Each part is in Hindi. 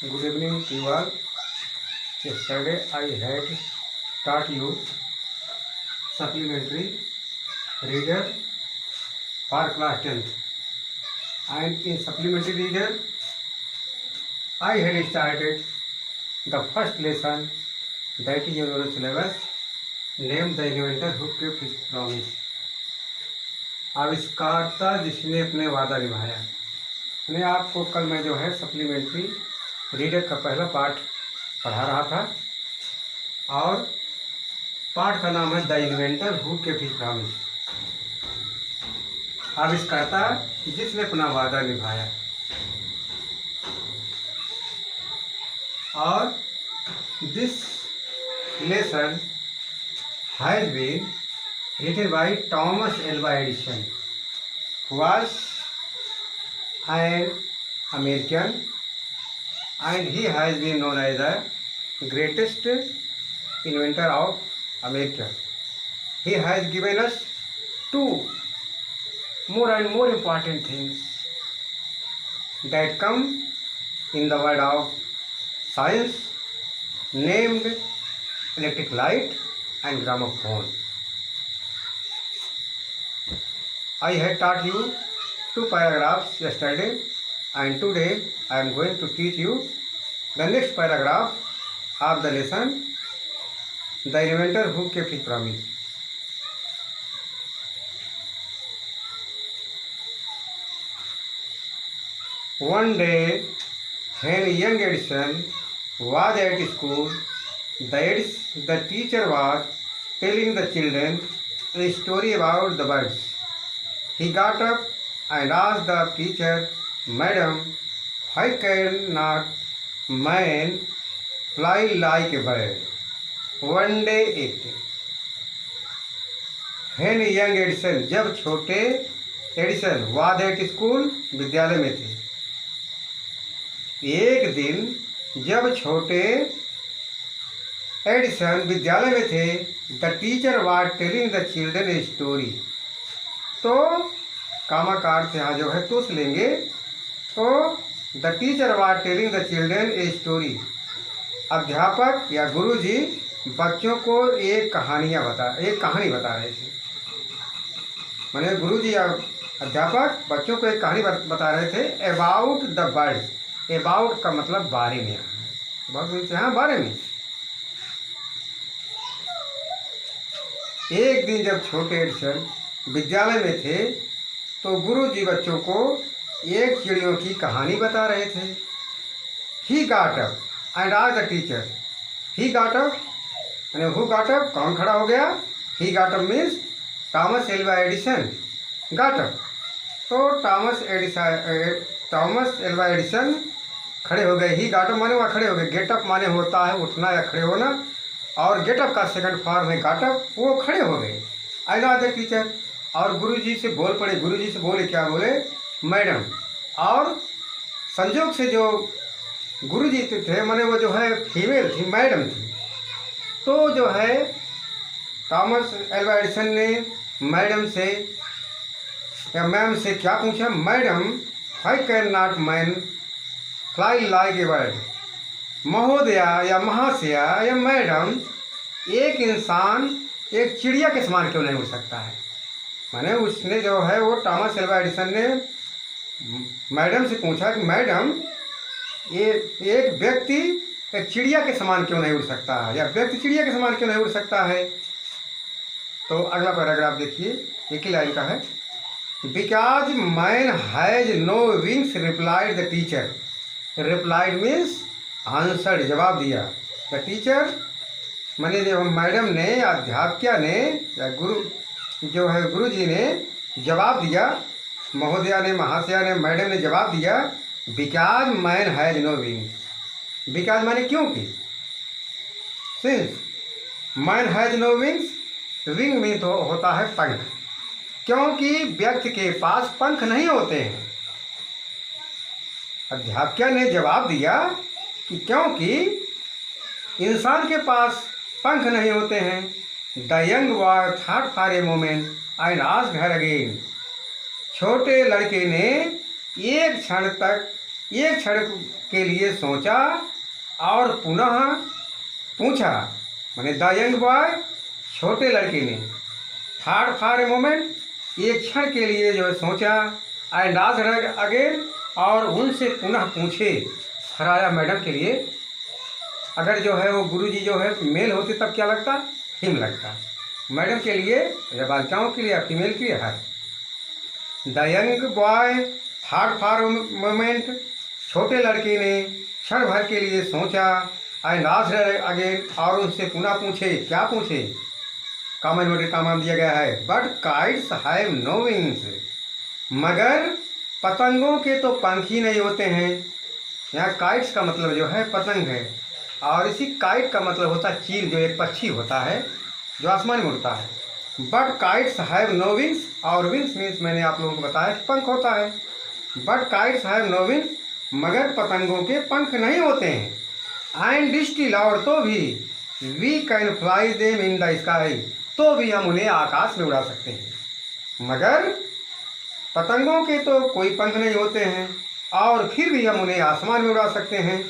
Good evening to you all. Yesterday I had taught you supplementary reader for class 10th, and in supplementary reader I had started the first lesson, that is your syllabus, named the inventor who kept his promise. आविष्कारता जिसने अपने वादा निभाया। मैं आपको कल मैं जो है सप्लीमेंट्री रीडर का पहला पार्ट पढ़ा रहा था और पार्ट का नाम है the inventor who kept his promise. आविष्कारता जिसने अपना वादा निभाया। और this lesson has been written by Thomas Alva Edison, who was an American, and he has been known as the greatest inventor of America. He has given us two more and more important things that come in the world of science, named electric light and gramophone. I had taught you two paragraphs yesterday, and today I am going to teach you the next paragraph of the lesson, the inventor who kept his promise. One day, when young Edison was at school, the teacher was telling the children a story about the birds. He got up and asked the teacher, "Madam, why cannot man fly like a bird?" One day it. When young Edison, जब छोटे एडिसन was at school, विद्यालय में थे। एक दिन जब छोटे एडिसन विद्यालय में थे, the teacher was telling the children a story. तो कामाकार से यहाँ जो है तो लेंगे, तो the teacher was telling the children a story. अध्यापक या गुरुजी बच्चों को एक कहानी बता रहे थे। माने गुरुजी या अध्यापक बच्चों को एक कहानी बता रहे थे अबाउट द बर्ड्स। अबाउट का मतलब बारे में, यहाँ बारे में। एक दिन जब छोटे एडिसन विद्यालय में थे, तो गुरुजी बच्चों को एक चिड़ियों की कहानी बता रहे थे। He got up and asked the teacher. He got up यानी हु गॉट अप, कौन खड़ा हो गया? He got up means Thomas Alva Edison got up. तो थॉमस एल्वा एडिसन खड़े हो गए। ही गॉट अप माने वहाँ खड़े हो गए। गेट अप माने होता है उठना या खड़े होना, और गेट अप का सेकंड फॉर्म है गॉट अप। वो खड़े हो गए। आई आस्क्ड द टीचर, और गुरुजी से बोल पड़े। गुरुजी से बोले, क्या बोले? मैडम। और संजोग से जो गुरुजी थे माने वो जो है फीमेल थी, मैडम थी। तो जो है थॉमस एल्वा एडिसन ने मैडम से या मैम से क्या पूछा? Madam, why can not man fly like a bird? महोदया या महाशया या मैडम, एक इंसान एक चिड़िया के समान क्यों नहीं उड़ सकता है? माने उसने जो है वो थॉमस एल्वा एडिसन ने मैडम से पूछा कि मैडम, ये एक व्यक्ति एक चिड़िया के समान क्यों नहीं उड़ सकता है, या व्यक्ति चिड़िया के समान क्यों नहीं उड़ सकता है? तो अगला पैराग्राफ देखिए, एक ही लाइन का है। Because man has no wings replied the teacher. Replied means answer, जवाब दिया। द टीचर माने जो मैडम ने, अध्यापिका ने या गुरुजी ने जवाब दिया। महोदया ने, महाशया ने, मैडम ने जवाब दिया, because man has no wings. Because माने क्योंकि, since man has no wings, wing में तो होता है पंख, क्योंकि व्यक्ति के पास पंख नहीं होते हैं। अध्यापिका ने जवाब दिया कि क्योंकि इंसान के पास पंख नहीं होते हैं। The young boy thought for a moment and asked her again. छोटे लड़के ने एक क्षण तक एक क्षण के लिए सोचा और पुनः पूछा। माने द यंग बॉय, छोटे लड़के ने, थॉट फॉर ए मोमेंट, एक क्षण के लिए जो है सोचा, एंड आस्क्ड अगेन, और उनसे पुनः पूछे। हराया मैडम के लिए, अगर जो है वो गुरुजी जो है मेल होते तब क्या लगता, हिम लगता। मैडम के लिए या बालिकाओं के लिए या फीमेल के लिए her. The young boy thought for moment, छोटे लड़के ने क्षण भर के लिए सोचा, एंड आस्क्ड अगेन, और उनसे पुनः पूछे। क्या पूछे, कॉमन वर्ड का नाम दिया गया है, but kites have no wings, मगर पतंगों के तो पंख ही नहीं होते हैं। यहाँ काइट्स का मतलब जो है पतंग है, और इसी काइट का मतलब होता है चील, जो एक पक्षी होता है जो आसमान में उड़ता है। But kites have no wings, और विंग्स मीन्स मैंने आप लोगों को बताया कि पंख होता है। But kites have no wings, मगर पतंगों के पंख नहीं होते हैं। एंड स्टिल, और तो भी, we can fly them in the sky, तो भी हम उन्हें आकाश में उड़ा सकते हैं। मगर पतंगों के तो कोई पंख नहीं होते हैं, और फिर भी हम उन्हें आसमान में उड़ा सकते हैं।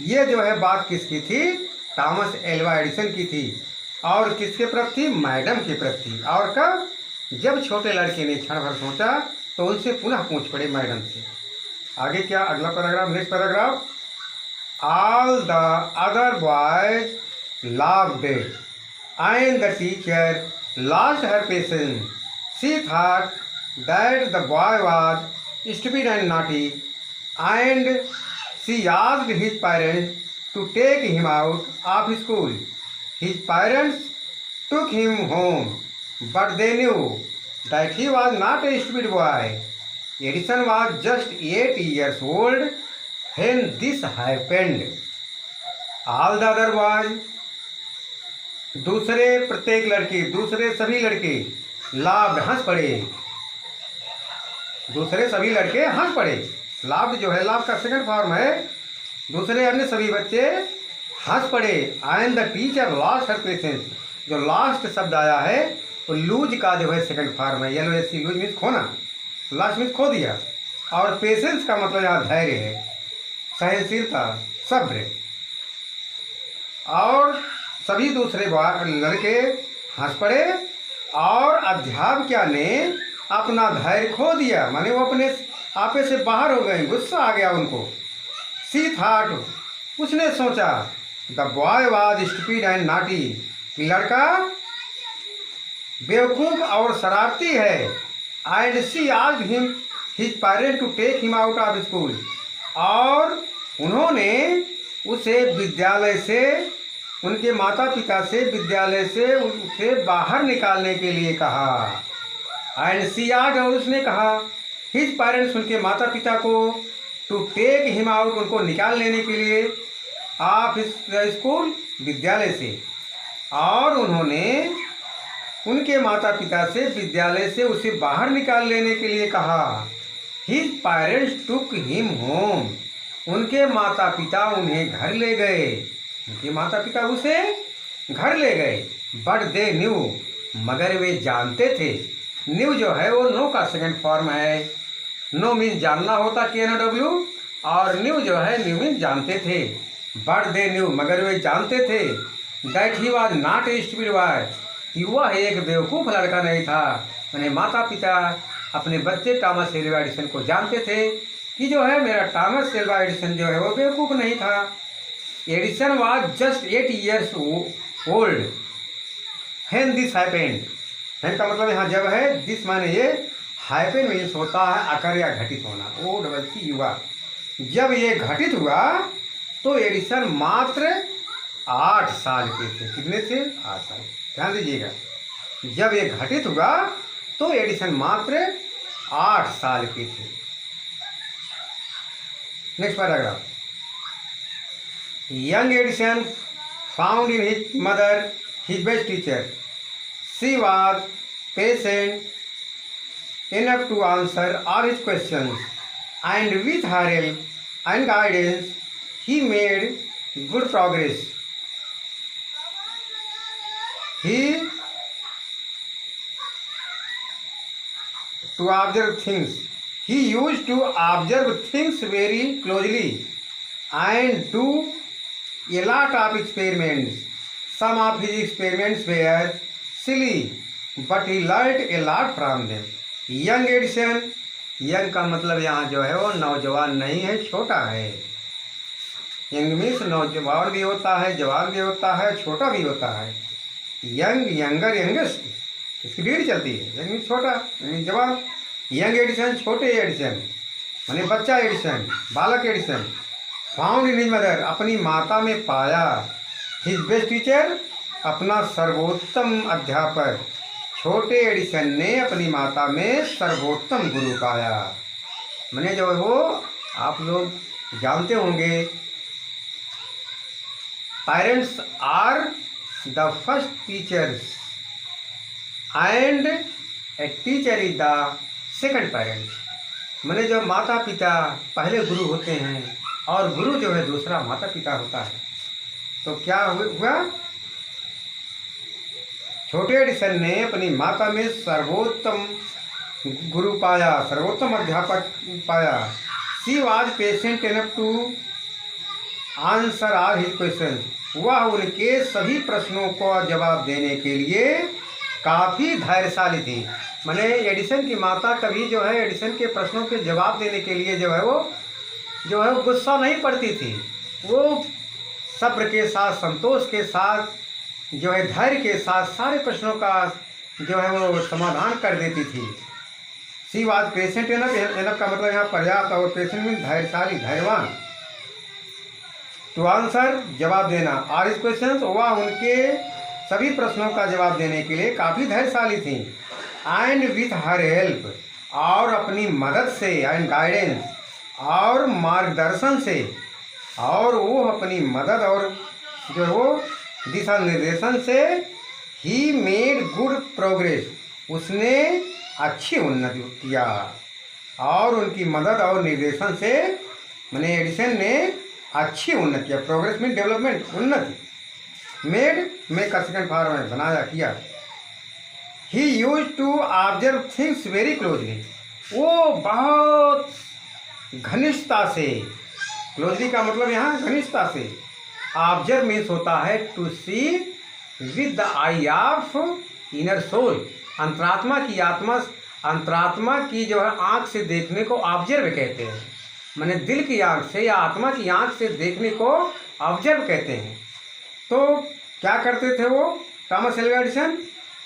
ये जो है बात किसकी थी, थॉमस एल्वा एडिसन की थी। और किसके प्रति थी, मैडम के प्रति। और कब, जब छोटे लड़के ने क्षण भर सोचा तो उनसे पुनः पूछ पड़े मैडम से। आगे क्या, अगला paragraph, next paragraph. All the other boys laughed and the teacher lost her patience. She thought that the boy was stupid and naughty, and she asked his parents to take him out of school. His parents took him home, but they knew that he was not a stupid boy. Edison was just 8 years old when this happened. All the other boys, दूसरे प्रत्येक लड़के, दूसरे सभी लड़के, लाभ हंस पड़े। दूसरे सभी लड़के हंस पड़े। लाभ जो है, लाभ का सेकंड फॉर्म है। दूसरे अन्य सभी बच्चे हंस पड़े। And the teacher lost her patience, जो लास्ट शब्द आया है वो लूज का जो है सेकंड फॉर्म है। LOST, लूज मीन्स खोना, लास्ट मीन्स खो दिया। और पेशेंस का मतलब यहाँ धैर्य है, सहनशीलता, सब्र। और सभी दूसरे लड़के हंस पड़े, और अध्यापिका ने अपना धैर्य खो दिया, माने वो अपने आपे से बाहर हो गए, गुस्सा आ गया उनको। सी थॉट, उसने सोचा, the boy was stupid and naughty, लड़का बेवकूफ़ और शरारती है। And she asked him his parent to take him out of school, और उन्होंने उसे विद्यालय से, उनके माता पिता से विद्यालय से उसे बाहर निकालने के लिए कहा। एंड शी आस्क्ड, और उसने कहा, हिज पेरेंट्स, उनके माता पिता को, टू टेक हिम आउट, उनको निकाल लेने के लिए, ऑफ स्कूल, विद्यालय से। और उन्होंने उनके माता पिता से विद्यालय से उसे बाहर निकाल लेने के लिए कहा। His parents took him home, उनके माता पिता उन्हें घर ले गए। उनके माता पिता उसे घर ले गए। बट दे न्यू, मगर वे जानते थे। न्यू जो है वो नो का सेकंड फॉर्म है। नो मीन्स जानना होता, KNOW, और न्यू जो है, न्यू मीन्स जानते थे। बट दे न्यू, मगर वे जानते थे, that he was not a stupid boy, कि वह एक बेवकूफ़ लड़का नहीं था। मैंने माता पिता अपने बच्चे थॉमस एल्वा एडिसन को जानते थे कि जो है मेरा थॉमस एल्वा एडिसन जो है वो बेवकूफ़ नहीं था। Edison was just 8 years old when this happened. When का मतलब यहाँ जब है, दिस माने ये, हैपन मीन्स होता है अकर या घटित होना, OCC युवा। जब ये घटित हुआ तो एडिसन मात्र 8 साल के थे। कितने थे? 8 साल। ध्यान दीजिएगा, जब ये घटित हुआ तो एडिसन मात्र 8 साल के थे। Next paragraph. Young Edison found in his mother his best teacher. She was patient enough to answer all his questions, and with her help and guidance he made good progress. He to observe things, he use to observe things very closely and do a lot of experiments. Some of his experiments were silly but he learn a lot from them. Young Edison, young का मतलब यहाँ जो है वो नौजवान नहीं है, छोटा है. यंग मीन्स नौजवान भी होता है, जवान भी होता है, छोटा भी होता है. यंग, यंगर, यंगेस्ट, इसकी डिग्री चलती है. यंग मीन्स छोटा, मीन्स जवान. यंग एडिसन, छोटे एडिसन, माने बच्चा एडिसन, बालक Edison. Found in his mother, अपनी माता में पाया. हिज बेस्ट टीचर, अपना सर्वोत्तम अध्यापक. छोटे एडिसन ने अपनी माता में सर्वोत्तम गुरु पाया. मैंने जो है वो आप लोग जानते होंगे, parents are the first teachers and a teacher is the second parent. मैंने जो माता पिता पहले गुरु होते हैं और गुरु जो है दूसरा माता पिता होता है. तो क्या हुआ, छोटे एडिसन ने अपनी माता में सर्वोत्तम गुरु पाया, सर्वोत्तम अध्यापक पाया. She was patient enough to answer all his question. वह उनके सभी प्रश्नों को जवाब देने के लिए काफ़ी धैर्यशाली थी. मैंने एडिसन की माता कभी जो है एडिसन के प्रश्नों के जवाब देने के लिए जो है वो गुस्सा नहीं पड़ती थी. वो सब्र के साथ, संतोष के साथ, जो है धैर्य के साथ सारे प्रश्नों का जो है वो समाधान कर देती थी. She was patient enough, enough का मतलब यहाँ पर्याप्त, और पेशेंट मीन धैर्यशाली, धैर्यवान. टू आंसर, जवाब देना. आर इज क्वेश्चन, वह उनके सभी प्रश्नों का जवाब देने के लिए काफ़ी धैर्यशाली थी. एंड विथ हर हेल्प, और अपनी मदद से, एंड गाइडेंस, और मार्गदर्शन से, और वो अपनी मदद और जो है वो दिशा निर्देशन से, ही मेड गुड प्रोग्रेस, उसने अच्छी उन्नति किया. और उनकी मदद और निर्देशन से मैंने एडिसन ने अच्छी उन्नति किया. प्रोग्रेस मीन डेवलपमेंट, उन्नति. मेड में का सेकंड फॉर्म है, बनाया, किया. He use to observe things very closely, वो बहुत घनिष्ठता से, क्लोजली का मतलब यहाँ घनिष्ठता से. ऑब्जर्व मीन्स होता है to see with the eye of inner soul. अंतरात्मा की जो है आँख से देखने को ऑब्जर्व कहते हैं. माने दिल की आँख से या आत्मा की आँख से देखने को ऑब्जर्व कहते हैं. तो क्या करते थे वो Thomas Alva Edison?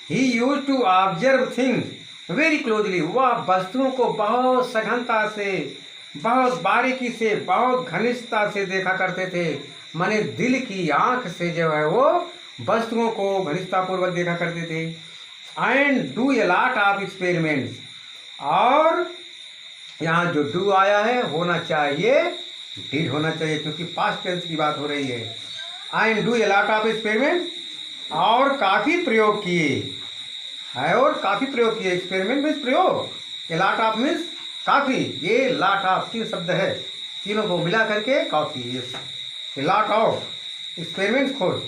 He use to observe things very closely. वह वस्तुओं को बहुत सघनता से, बहुत बारीकी से, बहुत घनिष्ठता से देखा करते थे. माने दिल की आँख से जो है वो वस्तुओं को घनिष्ठतापूर्वक देखा करते थे. And do a lot of experiments, और यहाँ जो डू आया है होना चाहिए, डिड होना चाहिए, क्योंकि पास्ट टेंस की बात हो रही है. And do a lot of experiment, और काफ़ी प्रयोग किए है, और काफ़ी प्रयोग किए. एक्सपेरिमेंट मीन्स प्रयोग, ए लॉट ऑफ मीन्स काफ़ी. ये लॉट ऑफ 3 शब्द है, तीनों को मिला करके काफ़ी. ए लॉट ऑफ एक्सपेरिमेंट, खोज.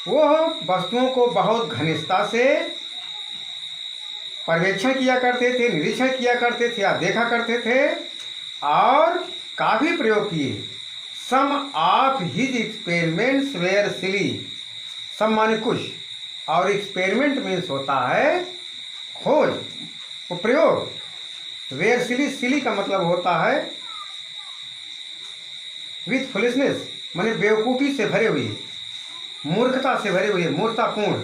वो वस्तुओं को बहुत घनिष्ठता से पर्यवेक्षण किया करते थे, निरीक्षण किया करते थे या देखा करते थे, और काफ़ी प्रयोग किए. सम ऑफ हिज एक्सपेरिमेंट्स वेयर सिली. सम माने कुछ, और एक्सपेरिमेंट मीन्स होता है खोज, प्रयोग. वेयर सिली, सिली का मतलब होता है विथ फुलिशनेस, माने बेवकूफ़ी से भरे हुए, मूर्खता से भरे हुए, मूर्खतापूर्ण.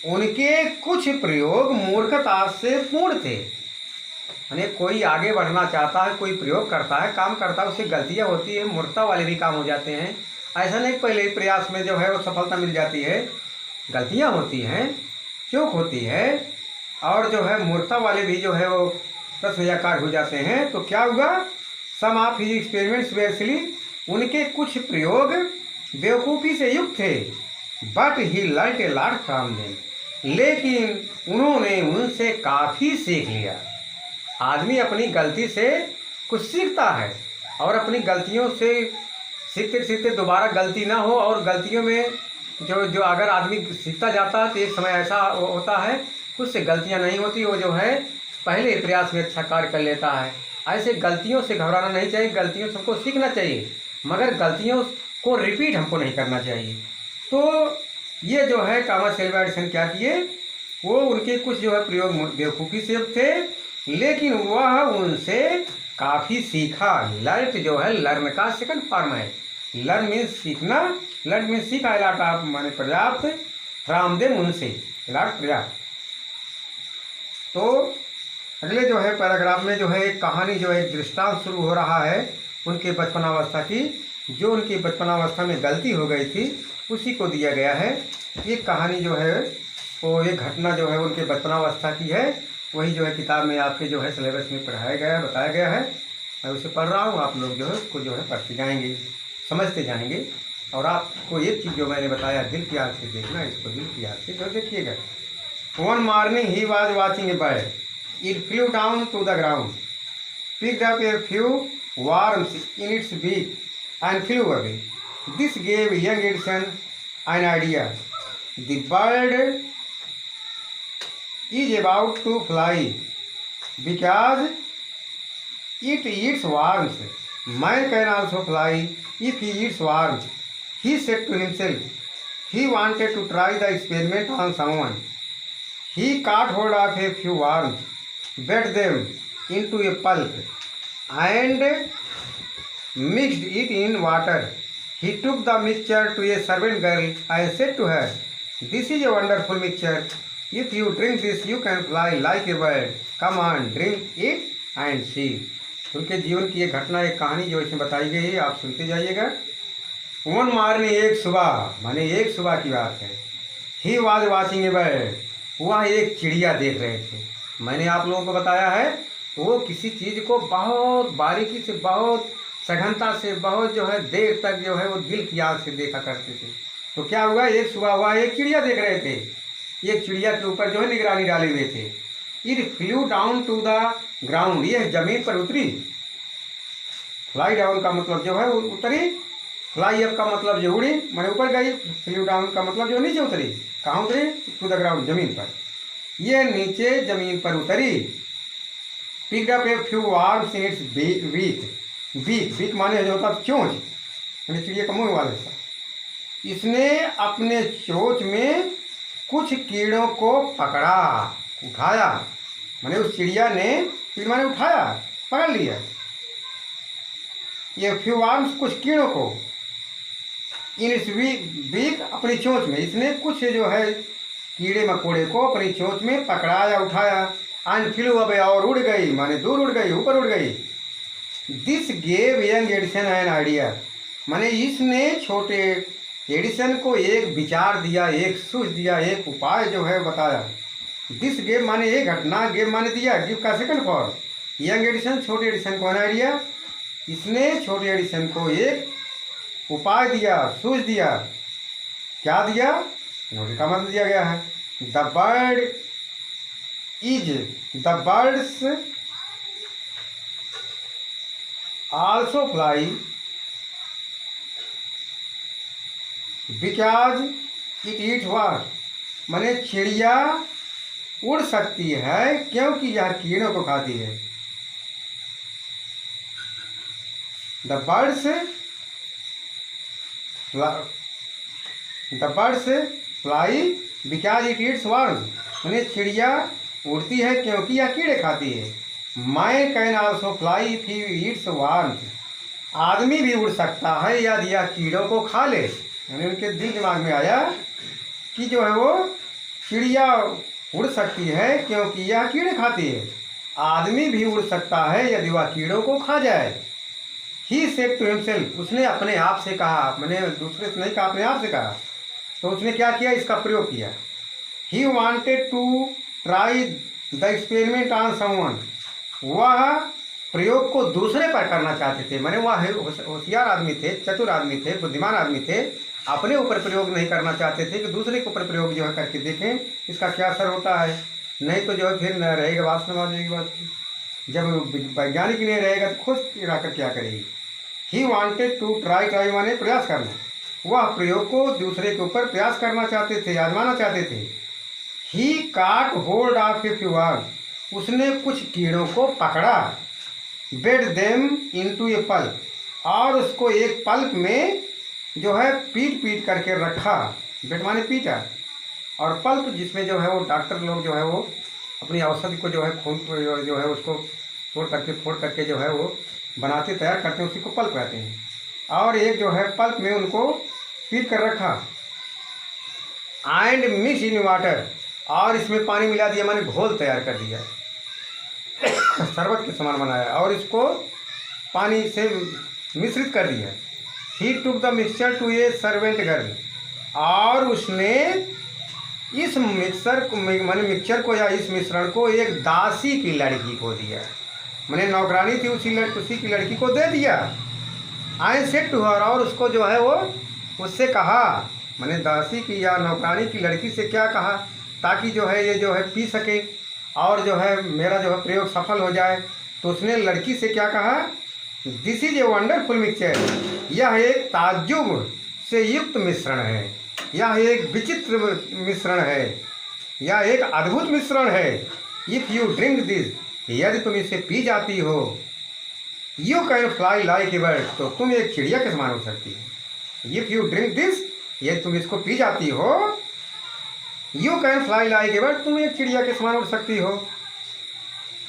उनके कुछ प्रयोग मूर्खता से पूर्ण थे. यानी कोई आगे बढ़ना चाहता है, कोई प्रयोग करता है, काम करता है, उससे गलतियां होती है, मूर्खता वाले भी काम हो जाते हैं. ऐसा नहीं पहले ही प्रयास में जो है वो सफलता मिल जाती है. गलतियां होती हैं, चूक होती है, और जो है मूर्खता वाले भी जो है वो प्रश्नयाकार हो जाते हैं. तो क्या हुआ? सम ऑफ हिज एक्सपेरिमेंट्स वेयर सिली. उनके कुछ प्रयोग बेवकूफ़ी से युक्त थे. But he learn a lot from them, लेकिन उन्होंने उनसे काफ़ी सीख लिया. आदमी अपनी गलती से कुछ सीखता है, और अपनी गलतियों से सीखते सीखते दोबारा गलती ना हो. और गलतियों में जो अगर आदमी सीखता जाता है तो एक समय ऐसा होता है उससे गलतियां नहीं होती. वो जो है पहले ही प्रयास में अच्छा कार्य कर लेता है। ऐसे गलतियों से घबराना नहीं चाहिए, गलतियों से हमको सीखना चाहिए, मगर गलतियों को रिपीट हमको नहीं करना चाहिए। तो ये जो है थॉमस एल्वा एडिसन क्या किए, वो उनके कुछ जो है प्रयोग बेवकूफ़ी से थे, लेकिन वह उनसे काफ़ी सीखा। लर्ट जो है लर्न का सेकंड फॉर्म है। लर्न मीन्स सीखना, लर्न मीन्स सीखा, लॉट ऑफ माने पर्याप्त, फ्रॉम देम उनसे, लॉट पर्याप्त। तो अगले जो है पैराग्राफ में जो है एक कहानी जो है एक दृष्टांत शुरू हो रहा है उनके बचपनावस्था की, जो उनकी बचपनावस्था में गलती हो गई थी उसी को दिया गया है। ये कहानी जो है वो एक घटना जो है उनके बचपनावस्था की है, वही जो है किताब में आपके जो है सिलेबस में पढ़ाया गया है, बताया गया है। मैं उसे पढ़ रहा हूँ, आप लोग जो है उसको जो है पढ़ते जाएंगे, समझते जाएंगे। और आपको एक चीज़ जो मैंने बताया दिल की आँख से देखना, इसको दिल की आँख से जो देखिएगा। One morning he was watching a bird, it flew down to the ground, picked up a few worms in its beak and flew away. This gave young Edison an idea. The bird is about to fly because it eats worms. Man can also fly if he eats worms, he said to himself. He wanted to try the experiment on someone. He caught hold of a few worms, beat them into a pulp, and mixed it in water. He took the mixture to a servant girl and said to her, "This is a wonderful mixture. If you drink this, you can fly like a bird. Come on, drink it and see." उनके जीवन की एक घटना, एक कहानी जो इसमें बताई गई है, आप सुनते जाइएगा। वन मॉर्निंग, एक सुबह, माने एक सुबह की बात है। ही वॉज वॉचिंग ए बर्ड, वह एक चिड़िया देख रहे थे। मैंने आप लोगों को बताया है वो किसी चीज़ को बहुत बारीकी से, बहुत सघनता से, बहुत जो है देर तक जो है वो दिल की आँख से देखा करते थे। तो क्या हुआ, एक सुबह हुआ, एक चिड़िया देख रहे थे, एक चिड़िया के ऊपर जो है निगरानी डाले हुए थे। It flew down to the ground, यह जमीन पर उतरी। फ्लाई डाउन का मतलब जो है उतरी, फ्लाई अप का मतलब जो उड़ी, मैंने ऊपर गई। फ्लू डाउन का मतलब जो नीचे उतरी। कहाँ उतरी? टू द ग्राउंड, जमीन पर। ये नीचे जमीन पर उतरी। Picked up a few worms in its beak, beak माने जो होता चोंच, यानी चिड़िया का मुँह वाला हिस्सा। इसने अपने चोंच में कुछ कीड़ों को पकड़ा, उठाया, माने उस चिड़िया ने, कीड़ माने उठाया, पकड़ लिया। ये फ्यू वर्म्स कुछ कीड़ों को, इन इस बीक अपनी चोंच में, इसने कुछ जो है कीड़े मकोड़े को अपनी चोंच में पकड़ाया, उठाया। एंड फ्लू अवे, और उड़ गई, माने दूर उड़ गई, ऊपर उड़ गई। This gave young Edison an idea, माने इसने छोटे एडिसन को एक विचार दिया, एक सूझ दिया, एक उपाय जो है बताया। दिस गेव माने एक घटना, गेव माने दिया, गिव का सेकंड फॉर्म। यंग एडिसन, छोटे एडिसन को एन आइडिया, इसने छोटे एडिसन को एक उपाय दिया, सूझ दिया। क्या दिया? नोट का मतलब दिया गया है। The birds also fly because it eat what, माने चिड़िया उड़ सकती है क्योंकि यह कीड़ों को खाती है। The birds fly because it eats worms, माने चिड़िया उड़ती है क्योंकि यह कीड़े खाती है। Man can also fly if he eats worms, आदमी भी उड़ सकता है यदि यह कीड़ों को खा ले। यानी उनके दिल दिमाग में आया कि जो है वो चिड़िया उड़ सकती है क्योंकि यह कीड़े खाती है, आदमी भी उड़ सकता है यदि वह कीड़ों को खा जाए। ही सेड टू हिमसेल्फ, उसने अपने आप से कहा, मैंने दूसरे से नहीं कहा, अपने आप से कहा। तो उसने क्या किया? इसका प्रयोग किया। He wanted to try the experiment on someone, वह प्रयोग को दूसरे पर करना चाहते थे। मैंने वह होशियार आदमी थे, चतुर आदमी थे, बुद्धिमान आदमी थे, अपने ऊपर प्रयोग नहीं करना चाहते थे कि दूसरे के ऊपर प्रयोग जो है करके देखें इसका क्या असर होता है। नहीं तो जो है फिर न रहेगा, वासना आ जाएगी बात। जब वैज्ञानिक नहीं रहेगा तो खुद रहकर क्या करेगी। ही वांटेड टू ट्राई माने प्रयास करना, वह प्रयोग को दूसरे के ऊपर प्रयास करना चाहते थे, आजमाना चाहते थे। ही काट hold of A few worms, उसने कुछ कीड़ों को पकड़ा, बेड देम इनटू ए पल्प, और उसको एक पल्प में जो है पीट पीट करके रखा। बेड माने पीटा, और पल्प जिसमें जो है वो डॉक्टर लोग जो है वो अपनी औषधि को जो है खून को जो है उसको फोड़ करके जो है वो बनाते तैयार करते हैं, उसी को पल्प कहते हैं। और एक जो है पल्प में उनको पीट कर रखा, एंड मिक्स इन वाटर, और इसमें पानी मिला दिया, माने घोल तैयार कर दिया, शरबत के समान बनाया और इसको पानी से मिश्रित कर दिया। He took the mixture to a servant girl, और उसने इस मिक्सर को माने मिक्सचर को या इस मिश्रण को एक दासी की लड़की को दिया, मैंने नौकरानी थी उसी की लड़की को दे दिया। आई सेड टू हर, और उसको जो है वो उससे कहा, मैंने दासी की या नौकरानी की लड़की से क्या कहा, ताकि जो है ये जो है पी सके और जो है मेरा जो है प्रयोग सफल हो जाए। तो उसने लड़की से क्या कहा, this is a wonderful mixture, यह एक ताज्जुब से युक्त मिश्रण है, यह एक विचित्र मिश्रण है, यह एक अद्भुत मिश्रण है। इफ़ यू ड्रिंक दिस, यदि तुम इसे पी जाती हो, you can fly like a bird, तो तुम एक चिड़िया के समान हो सकती हो। इफ़ यू ड्रिंक दिस, यदि तुम इसको पी जाती हो, you can fly like a bird, तुम एक चिड़िया के समान उड़ सकती हो।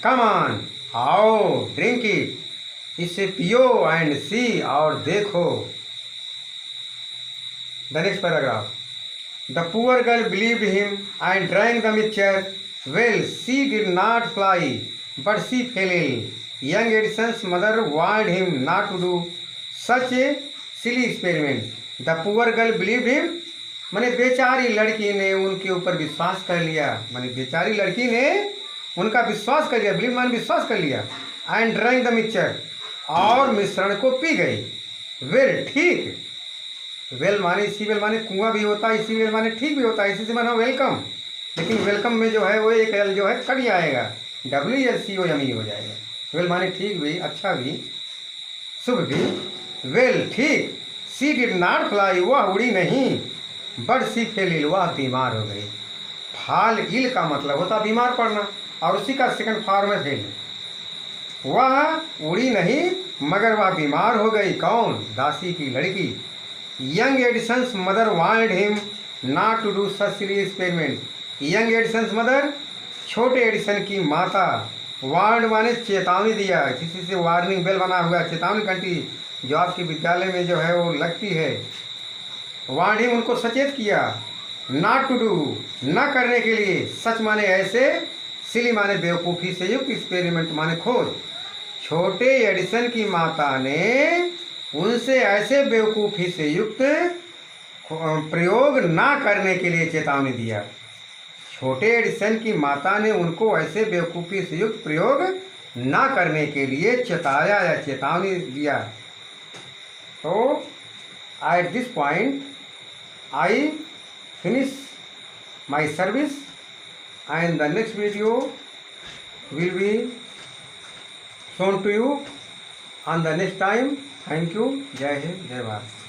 कम ऑन, आओ ड्रिंक इट, इसे पियो एंड सी, और देखो। The next paragraph, the poor girl believed him and drank the mixture, well she did not fly but she fell ill. Young Edison's mother warned him not to do such a silly experiment. The poor girl believed him, मैंने बेचारी लड़की ने उनके ऊपर विश्वास कर लिया, मैंने बेचारी लड़की ने उनका विश्वास कर लिया, बिलीव माने विश्वास कर लिया, एंड ड्रैंक द मिक्सचर, और मिश्रण को पी गई। वेल, ठीक, वेल माने इसी वेल माने कुआं भी होता है, इसी वेल माने ठीक भी होता है, इसी से माना वेलकम, लेकिन वेलकम में जो है वो एक एल जो है कट जाएगा, WLCOME हो जाएगा। वेल माने ठीक भी, अच्छा भी, शुभ भी। वेल, ठीक, सी डिड नॉट फ्लाई, वह उड़ी नहीं, बट सी फेल इल, वह बीमार हो गई। फाल इल का मतलब होता बीमार पड़ना, और उसी का सेकंड फॉर्म है फेल। वह उड़ी नहीं मगर वह बीमार हो गई। कौन? दासी की लड़की। Young Edison's mother warned him not to do such silly experiment. Young Edison's mother, छोटे एडिसन की माता, वार्न माने चेतावनी दिया, किसी से वार्निंग बेल बना हुआ, चेतावनी घंटी जो आपके विद्यालय में जो है वो लगती है। वार्न हिम, उनको सचेत किया, नॉट टू डू, न करने के लिए, सच माने ऐसे, सिली माने बेवकूफ़ी से युक्त, एक्सपेरिमेंट माने खोज। छोटे एडिसन की माता ने उनसे ऐसे बेवकूफ़ी से युक्त प्रयोग ना करने के लिए चेतावनी दिया। छोटे एडिसन की माता ने उनको ऐसे बेवकूफ़ी से युक्त प्रयोग ना करने के लिए चेताया या चेतावनी दिया। तो at this point I finish my service and the next video will be shown to you on the next time. Thank you. जय हिंद, जय भारत।